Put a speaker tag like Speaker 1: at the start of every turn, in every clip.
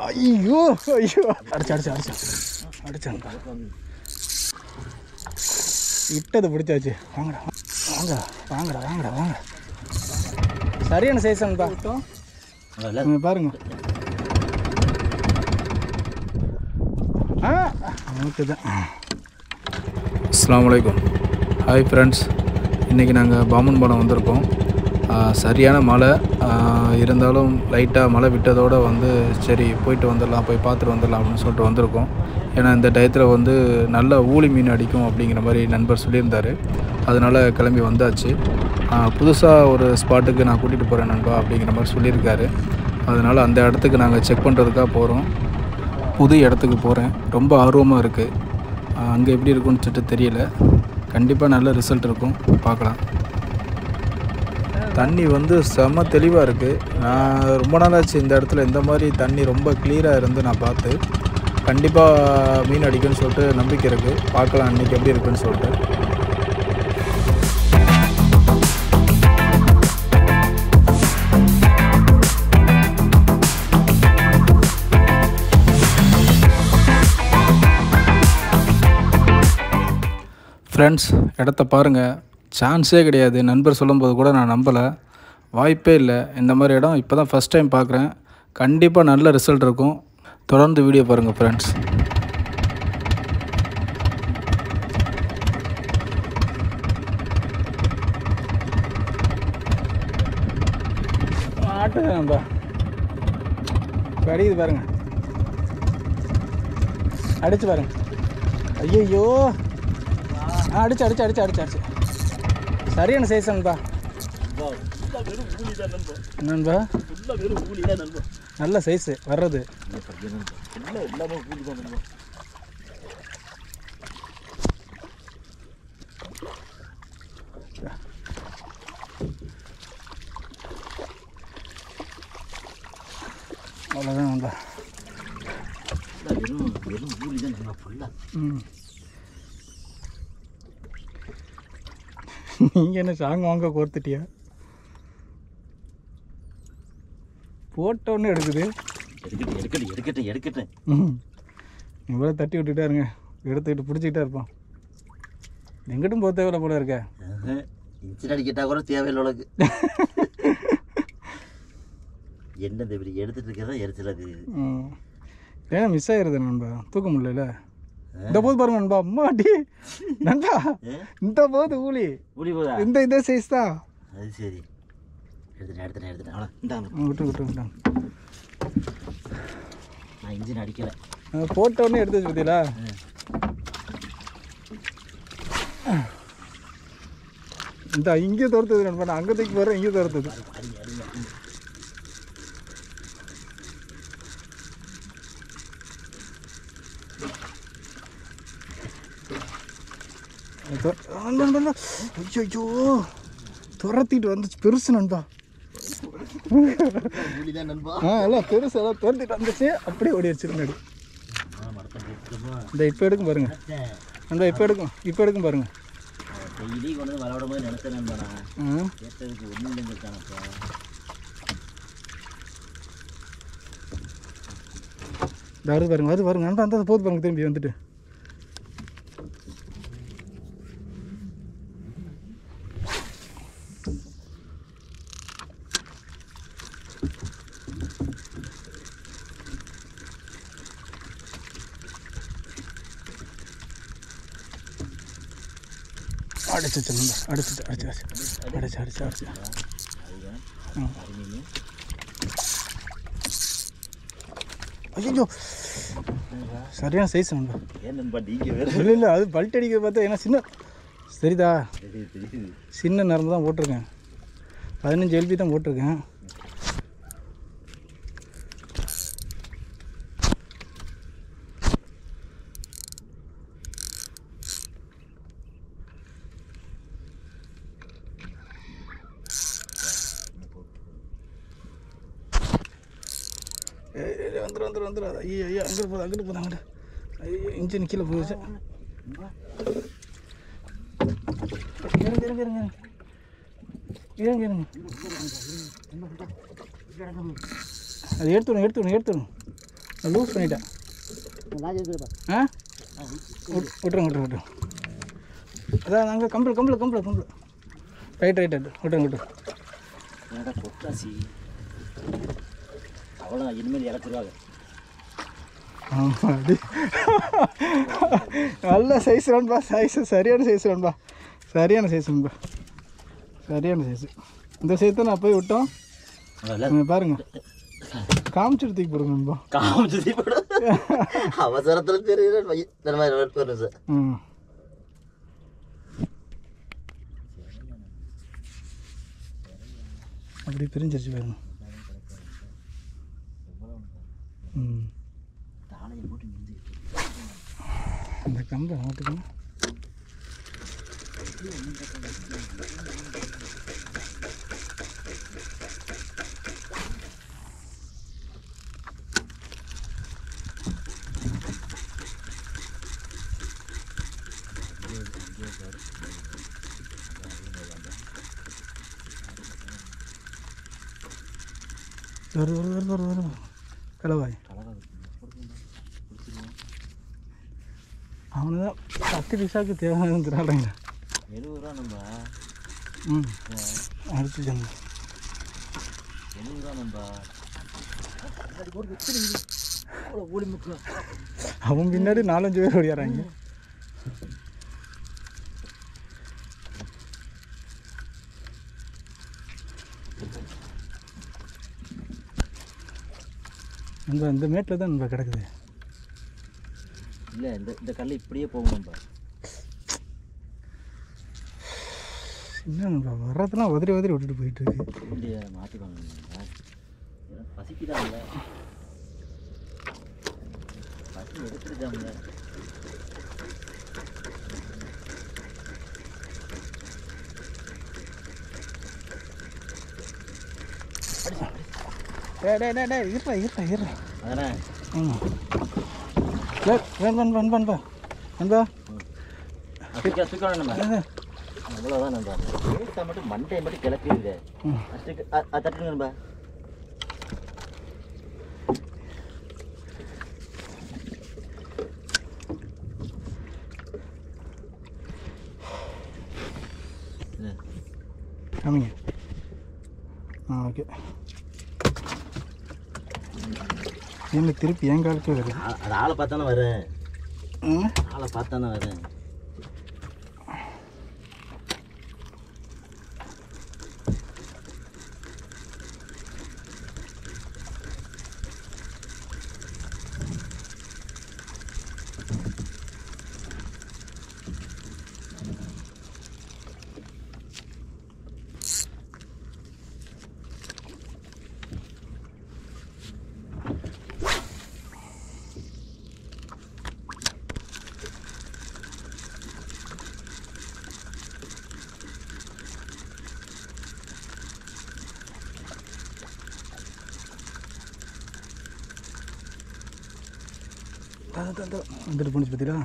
Speaker 1: ஐயோ ஐயோ அடிச்சாங்க இட்டதை பிடிச்சாச்சு. வாங்கடா வாங்க வாங்கடா வாங்கடா வாங்க. சரியான சைஸான்பா பாருங்க. அஸ்ஸலாமு அலைக்கும். ஹாய் ஃப்ரெண்ட்ஸ், இன்றைக்கி நாங்கள் பாமன்பாலம் வந்திருக்கோம். சரியான மழை இருந்தாலும் லைட்டாக மழை விட்டதோடு சரி போயிட்டு வந்துடலாம், போய் பார்த்துட்டு வந்துடலாம் அப்படின்னு சொல்லிட்டு வந்திருக்கோம். ஏன்னா இந்த டயத்தில் நல்ல ஊளி மீன் அடிக்கும் அப்படிங்கிற மாதிரி நண்பர் சொல்லியிருந்தார். அதனால் கிளம்பி வந்தாச்சு. புதுசாக ஒரு ஸ்பாட்டுக்கு நான் கூட்டிகிட்டு போகிறேன் நண்பா அப்படிங்கிற மாதிரி சொல்லியிருக்காரு. அதனால் அந்த இடத்துக்கு நாங்கள் செக் பண்ணுறதுக்காக போகிறோம். புது இடத்துக்கு போகிறேன், ரொம்ப ஆர்வமாக இருக்குது. அங்கே எப்படி இருக்குன்னு சொல்லிட்டு தெரியல. கண்டிப்பாக நல்ல ரிசல்ட் இருக்கும், பார்க்கலாம். தண்ணி செம்ம தெளிவாக இருக்குது. நான் ரொம்ப நாளாச்சு இந்த இடத்துல இந்த மாதிரி தண்ணி ரொம்ப கிளியராக இருந்து நான் பார்த்து. கண்டிப்பாக மீன் அடிக்குன்னு சொல்லிட்டு நம்பிக்கை இருக்குது. பார்க்கலாம் இன்றைக்கி எப்படி இருக்குன்னு சொல்லிட்டு. ஃப்ரெண்ட்ஸ், இடத்த பாருங்கள், சான்ஸே கிடையாது. நண்பர் சொல்லும்போது கூட நான் நம்பலை, வாய்ப்பே இல்லை. இந்த மாதிரி இடம் இப்போ தான் ஃபஸ்ட் டைம் பார்க்குறேன். கண்டிப்பாக நல்ல ரிசல்ட் இருக்கும். தொடர்ந்து வீடியோ பாருங்கள் ஃப்ரெண்ட்ஸ். ஆட்டுதான்பா கடிக்குது பாருங்கள், அடிச்சு பாருங்கள். ஐயோ அடிச்சு அடிச்சு அடிச்சு அடிச்சு அடிச்சு சரியான சைஸ் நண்பா. நண்பா நல்ல சைஸு வர்றது. அவ்வளோதான் நண்பா. நீங்கள் என்ன சாங் வாங்க கோர்த்துட்டியா? போட்டோன்னு எடுக்குது. இவ்வளோ தட்டி விட்டுட்டா இருங்க, எடுத்துக்கிட்டு பிடிச்சிக்கிட்டா இருப்பான். எங்கிட்டும் போக தேவையில்ல போல இருக்க.
Speaker 2: அடிக்கிட்டா கூட தேவையில்லை உனக்கு. என்ன இப்படி எடுத்துட்டு இருக்கதான் எரிச்சலாது.
Speaker 1: ஏன்னா மிஸ் ஆகிருது நண்பா, தூக்க முடியல. இந்த போது பாருங்க நண்பா, அம்மாடி நண்பா, இந்த போது ஊழி இந்த இதே சைஸ் தான்.
Speaker 2: அது சரி, எடுத்துட்டேன்.
Speaker 1: விட்டு விட்டு
Speaker 2: நான் இன்ஜின் அடிக்கலை,
Speaker 1: போட்டோன்னே எடுத்து வச்சு பார்த்தீங்களா? இந்த இங்கே துரத்துது நண்பா, நான் அங்கே தூக்கி போகிறேன், இங்கே துரத்துது. ஐயோ துரத்திட்டு வந்துச்சு, பெருசு நண்பா. எல்லாம் பெருசு, எல்லாம் துரத்திட்டு வந்துச்சு, அப்படியே ஓடி வச்சு முன்னாடி. இந்த இப்போ எடுக்கும் பாருங்க நண்பா, இப்போ எடுக்கும் பாருங்க. வருது பாருங்க, அது பாருங்க நண்பா, அந்த போது பாருங்க, திரும்பி வந்துட்டு. அடிச்சு ஐயோ சரியான சைஸ் நண்பா. இல்லை இல்லை, அது பல்ட் அடிக்க பார்த்தா ஏன்னா சின்ன சரிதா, சின்ன நரம்பு தான் போட்டிருக்கேன். 15 LP தான் போட்டிருக்கேன். வந்துடும். ஐயோ ஐயோ, அங்கிட்டு போதாங்க. ஐயோ இன்ஜின் கீழே போயிடுச்சு. இருங்க அது எடுத்துடும் நான் லூஸ் பண்ணிட்டேன். ஆ விட்டுருங்க. அதான் அங்கே கம்பல் ரைட் விட்டுருங்க.
Speaker 2: கொட்டாசி அவ்வளோ இனிமேல் இறக்குருவாங்க.
Speaker 1: ஆமாம், அடி நல்ல சைஸ் வேணும்பா. சரியான சைஸ் வேணும்பா. சரியான சைஸு. இந்த சைஸ் தான் நான் போய் விட்டோம். பாருங்க, காமிச்சிட்டு தூக்கி போடுங்கப்பா.
Speaker 2: அவசரத்தில் தெரியுது சார்.
Speaker 1: அப்படி பிரிஞ்சிருச்சு பாருங்க. அந்த கம்பை மாட்டுக்கணும். வரும் கலவாய் அவனுதான் 10 பைசாவுக்கு தேவையான திராடுங்க.
Speaker 2: 70 ரூபா நம்ம.
Speaker 1: அடுத்து ஜங்க
Speaker 2: 70 ரூபா நம்ம.
Speaker 1: அவன் பின்னாடி 4-5 பேர் ஓடியாராங்க. இந்த மேட்டில் தான் நம்ம கிடக்குது.
Speaker 2: இல்லை, இந்த கல் இப்படியே போகும் நம்ம.
Speaker 1: என்ன வர்றதுலாம் உதறி விட்டுட்டு போயிட்டு இருக்கு.
Speaker 2: இண்டியா மாற்றிக்கணும். பசிக்குதாங்க, பசி எடுத்துருக்காங்க.
Speaker 1: இருப்பா.
Speaker 2: அதானே. அவ்வளோதான் நண்பா. பேசா மட்டும் மண்டையை மட்டும் கிளப்பிடுது. தட்டுங்க நண்பா.
Speaker 1: ஆமாங்க. ஓகே. என்ன திருப்பி என் காலுக்கே வருது.
Speaker 2: அது ஆளை பார்த்தானே வரேன். ஆளை பார்த்தானே வரேன்.
Speaker 1: வந்துட்டு போனிச்சு பார்த்தீங்களா?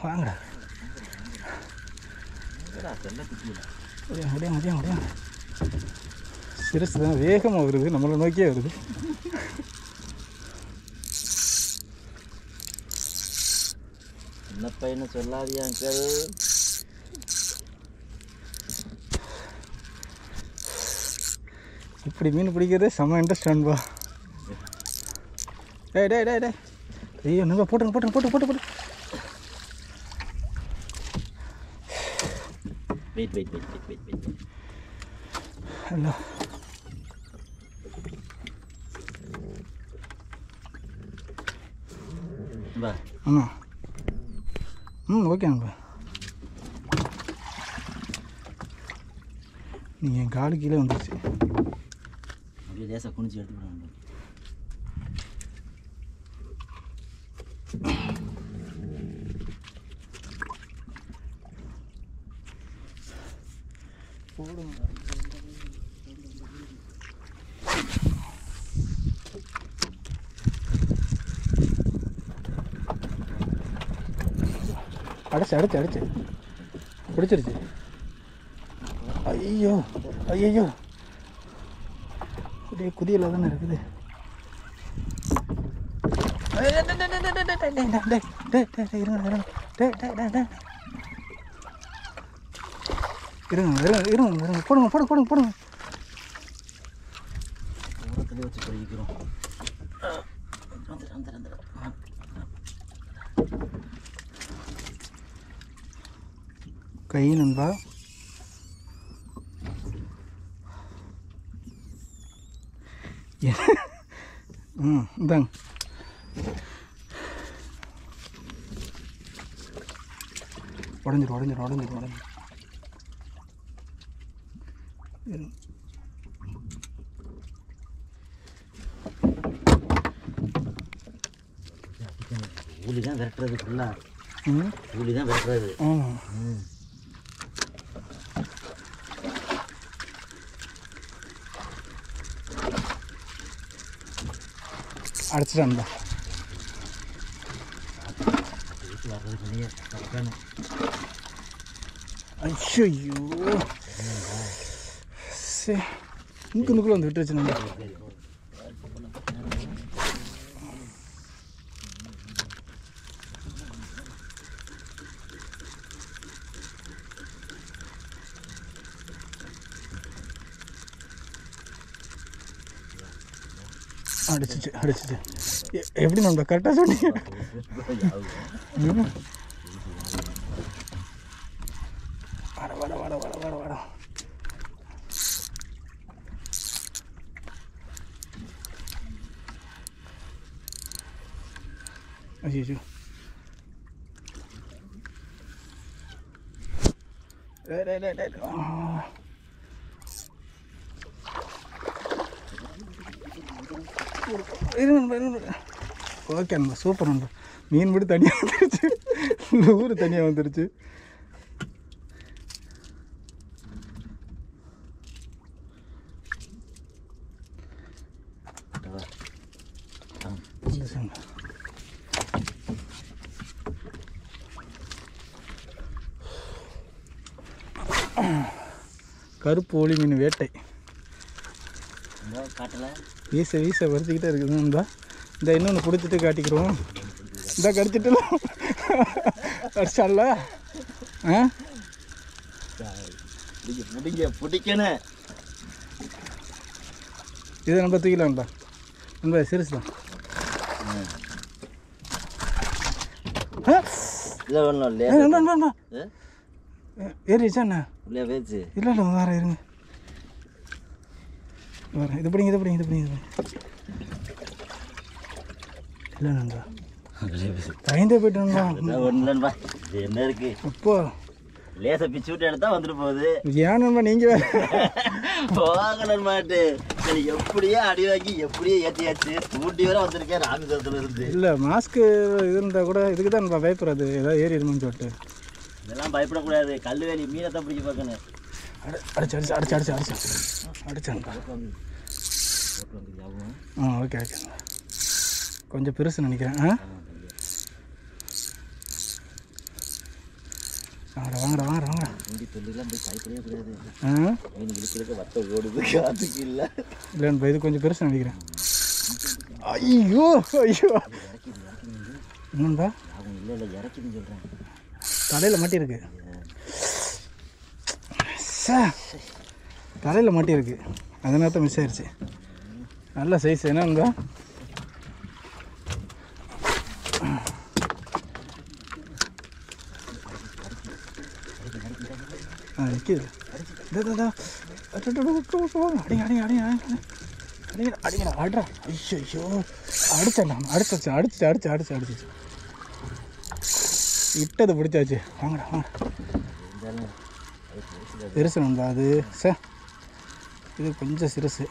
Speaker 1: வாங்கடா. முடியும். சிறுசு தான் வேகமாக வருது, நம்மளை நோக்கியே வருது.
Speaker 2: சின்ன பையனை சொல்லாதியா அங்கிள்.
Speaker 1: இப்படி மீன் பிடிக்கிறதே செம்ம இன்ட்ரெஸ்ட் அன்பா. டேய் ஐயோ நம்ம போட்டு
Speaker 2: வெயிட்.
Speaker 1: ஹலோ. ஆமாம். ஓகே அன்பா. நீங்கள் என் காலு கீழே வந்துடுச்சு.
Speaker 2: அப்படியே லேசாக குனிச்சு எடுத்துக்கிடுவாங்க.
Speaker 1: போடுங்க. அடிச்சு பிடிச்சிருச்சு. ஐயோ ஐயோ அப்படியே குதியில் தானே இருக்குது. இருங்க போடுங்க.
Speaker 2: வச்சு பிடிக்கிறோம்.
Speaker 1: கை நண்பா. இந்தாங்க. உடஞ்சிரும்.
Speaker 2: கூலி தான் விரட்டுறது ஃபுல்லாக. கூலி தான் விரட்டுறது.
Speaker 1: அடிச்சிட்டான்டா. ஐயோ சரி இங்குள்ள வந்து விட்டுருச்சு. நம்ம அடிச்சிச்சு. எப்படி நம்ம கரெக்டாக சொன்னீங்க? வட ஐயோ ஓகே நண்பா, சூப்பர் நண்பா. மீன் மட்டும் தனியாக வந்துருச்சு, ஊர் தனியாக வந்துருச்சு. கருப்பு ஒளி மீன் வேட்டை வீச வறுத்துக்கிட்டே இருக்குது நண்பா. இந்த இன்னொன்று பிடிச்சிட்டு காட்டிக்கிறோம். இந்த கடிச்சிட்டுலாம் அடிச்சால
Speaker 2: பிடிக்கணும்.
Speaker 1: இதை நம்ம தூக்கலாம்ப்பா நண்பா, சிரிச்சு தான். ஏறிச்சா என்ன? இல்லை வேற இருங்க, இது பிடிங்க. இல்லை நண்பா, பயந்தே போயிட்டோம்பா.
Speaker 2: என்ன இருக்கு
Speaker 1: இப்போ
Speaker 2: லேசா பிச்சு விட்டு எடுத்தா வந்துட்டு போகுது.
Speaker 1: ஏன் நண்பா நீங்கள் வேற
Speaker 2: போகணும் மாட்டு. சரி, எப்படியே அடி வாங்கி எப்படியே ஏற்றியாச்சு. ஊட்டி வரை வந்திருக்கேன் ராமேஸ்வரத்துல இருந்து.
Speaker 1: இல்லை மாஸ்க்கு இது இருந்தால் கூட இதுக்கு தான் நண்பா பயப்படுறது, ஏதாவது ஏறிடுமோன்னு சொல்லிட்டு.
Speaker 2: இதெல்லாம் பயப்படக்கூடாது. கல்லுவேலி மீனை தான் பிடிக்க பார்க்கணும்.
Speaker 1: அடிச்சான்பா. ஓகே கொஞ்சம் பெருசு நினைக்கிறேன். வாங்கடா. இல்லைன்பா, இது கொஞ்சம் பெருசு நினைக்கிறேன். ஐயோ என்னன்பா, தலையில் மாட்டியிருக்கு. தலையில் மாட்டியிருக்கு, அதனால தான் மிஸ் ஆயிடுச்சு. நல்ல சைஸ் என்னங்க. நிற்கிது. அடிங்கடா ஆடுறா. ஐயோ அடிச்சிச்சு. இட்டது பிடிச்சாச்சு. வாங்கடா. சிறுசு நண்பா அது. இது கொஞ்சம் சிறுசு.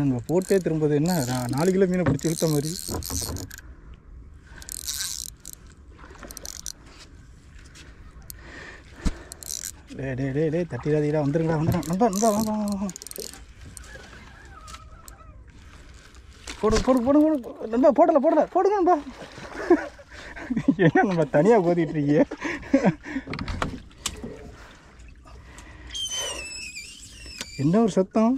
Speaker 1: என்ன போட்டே திரும்பது, என்ன 4 கிலோ மீனை பிடிச்சி இழுத்த மாதிரி. டே தட்டிடாதீடா. வந்துருங்கடா நண்பா. போடு போடு போடு போடு நண்பா, போடுங்க நண்பா. என்ன நம்ம தனியாக ஓதிட்டு இருக்கீங்க? என்ன ஒரு சத்தம்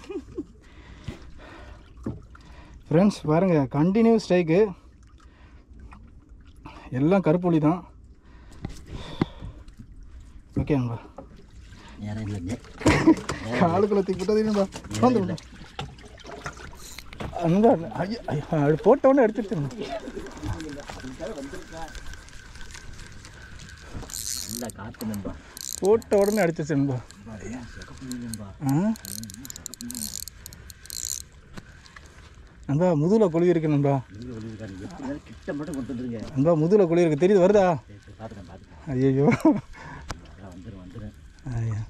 Speaker 1: ஃப்ரெண்ட்ஸ், பாருங்கள், கண்டினியூஸ் ஸ்ட்ரைக்கு, எல்லாம் கருப்புளி தான். ஓகே நண்பா, காலுக்குள்ள தூக்கிட்டதுப்பா வந்துடுங்க அங்கே. ஐயா அது போட்ட உடனே எடுத்துட்டு போட்ட உடனே அடிச்சிச்சு நண்பா. நண்பா முதுகில் குழி இருக்கு நண்பா. நண்பா முதுகில் குழி இருக்கு, தெரியுது, வருதா? ஐயோ ஐயா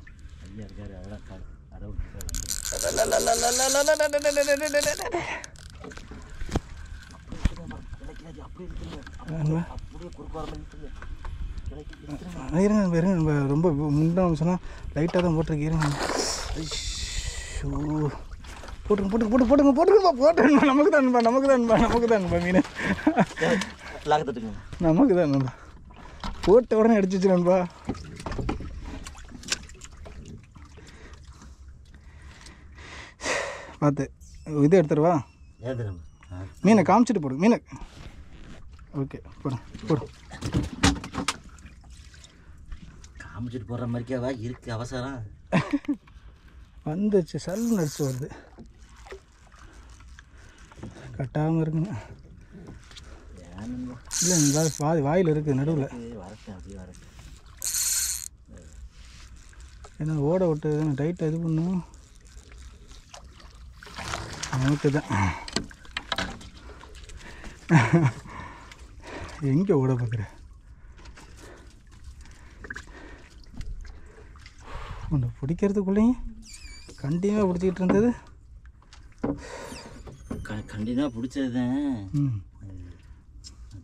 Speaker 1: இருங்க, ரொம்ப முன்னாடி சொன்னால் லைட்டாக தான் போட்டிருக்கீங்க. போட்டுருங்க. நமக்கு தான் மீன் நமக்கு தான் நண்பா. போட்ட உடனே அடிச்சிச்சு நண்பா. பார்த்து இது எடுத்துருவா, மீனை காமிச்சிட்டு போடு மீனை. ஓகே போடு.
Speaker 2: காமிச்சிட்டு போடுற மாதிரிக்காவா இருக்கு அவசரம்.
Speaker 1: வந்துச்சு, சல்லுன்னு அடிச்சு வருது. கட்டாமல் இருக்குங்க. இல்லை வாயில் இருக்குது நடுவில். ஏன்னா ஓட விட்டு டைட்டாக இது பண்ணும். நமக்கு தான் எங்கே ஓட பார்க்குற? ஒன்று பிடிக்கிறதுக்குள்ளேயும் கண்டினியூவாக பிடிச்சிக்கிட்டு இருந்தது.
Speaker 2: கண்டினியூவாக பிடிச்சது தான்,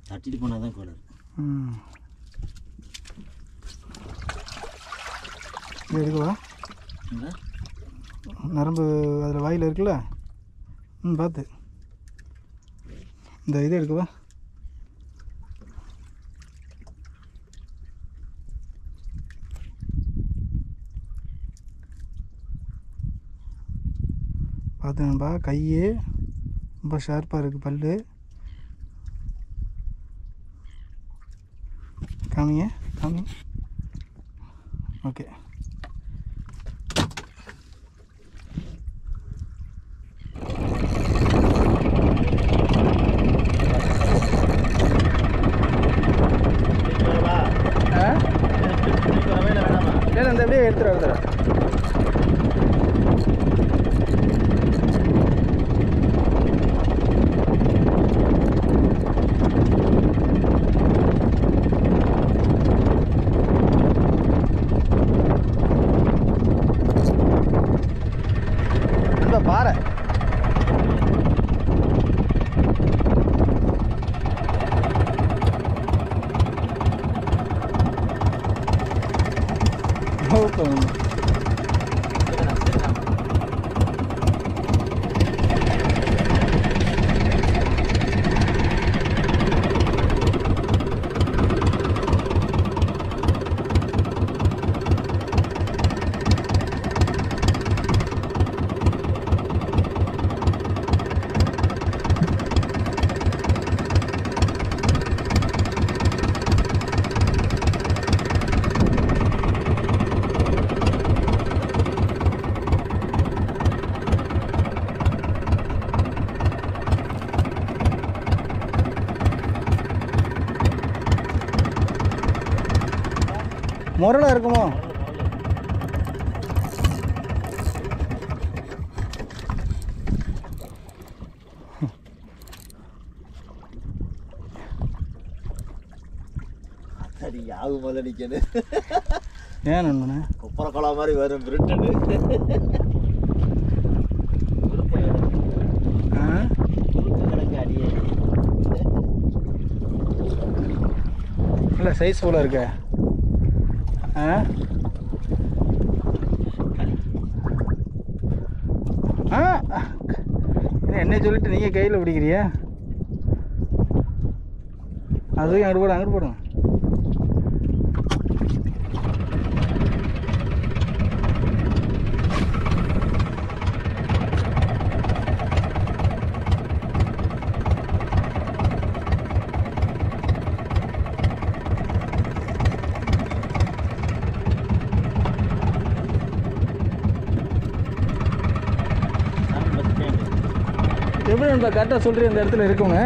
Speaker 2: தட்டிட்டு போனால் தான் கோளாறு.
Speaker 1: இது எடுக்குவா, நரம்பு அதில் வாயில் இருக்குல்ல, பார்த்து இந்த இது எடுக்குவா. பார்த்து நண்பா, கையே ரொம்ப ஷார்ப்பாக இருக்குது, பல்லு. காமிங்க. ஓகே, அந்த அப்படியே எடுத்துரு. பாறை முரளா இருக்குமோ?
Speaker 2: சரி, யாவு முதல்ல நிற்கணும்.
Speaker 1: ஏன் நண்பனே?
Speaker 2: கொப்பரை கொலா மாதிரி வரும் பிரிட்டனு. கணக்கு அடியே
Speaker 1: இல்லை, சைஸ் போல இருக்க. என்ன சொல்லிட்டு நீங்கள் கையில் பிடிக்கிறியா? அதுவும் அங்கிட்டு போடுங்க. எப்படி நண்பா கரெக்டாக சொல்கிறேன் இந்த இடத்துல இருக்குங்க.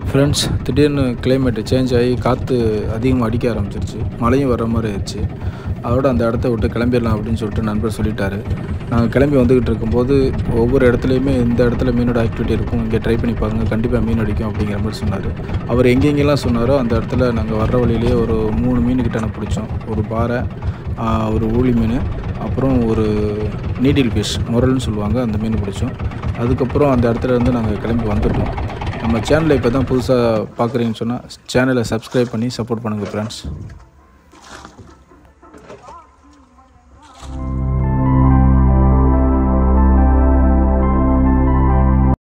Speaker 1: ஃப்ரெண்ட்ஸ், திடீர்னு கிளைமேட்டு சேஞ்ச் ஆகி காற்று அதிகமாக அடிக்க ஆரம்பிச்சிருச்சு. மழையும் வர்ற மாதிரி ஆயிடுச்சு. அதோட அந்த இடத்த விட்டு கிளம்பிடலாம் அப்படின்னு சொல்லிட்டு நண்பர் சொல்லிட்டாரு. நாங்கள் கிளம்பி வந்துக்கிட்டு இருக்கும்போது ஒவ்வொரு இடத்துலையுமே இந்த இடத்துல மீனோட ஆக்டிவிட்டி இருக்கும், இங்கே ட்ரை பண்ணி பாருங்கள், கண்டிப்பாக மீன் அடிக்கும் அப்படிங்கிற மாதிரி சொன்னார். அவர் எங்கெங்கெல்லாம் சொன்னாரோ அந்த இடத்துல நாங்கள் வர்ற வழியிலே ஒரு 3 மீனுக்கிட்ட பிடிச்சோம். ஒரு பாறை, ஒரு ஊளி மீன், அப்புறம் ஒரு நீடில் ஃபிஷ், முரல்னு சொல்லுவாங்க, அந்த மீன் பிடிச்சோம். அதுக்கப்புறம் அந்த இடத்துல இருந்து நாங்கள் கிளம்பி வந்துட்டோம். நம்ம சேனலை இப்போ தான் புதுசாக பார்க்குறீங்கன்னு சொன்னால் சேனலை சப்ஸ்கிரைப் பண்ணி சப்போர்ட் பண்ணுங்கள் ஃப்ரெண்ட்ஸ்.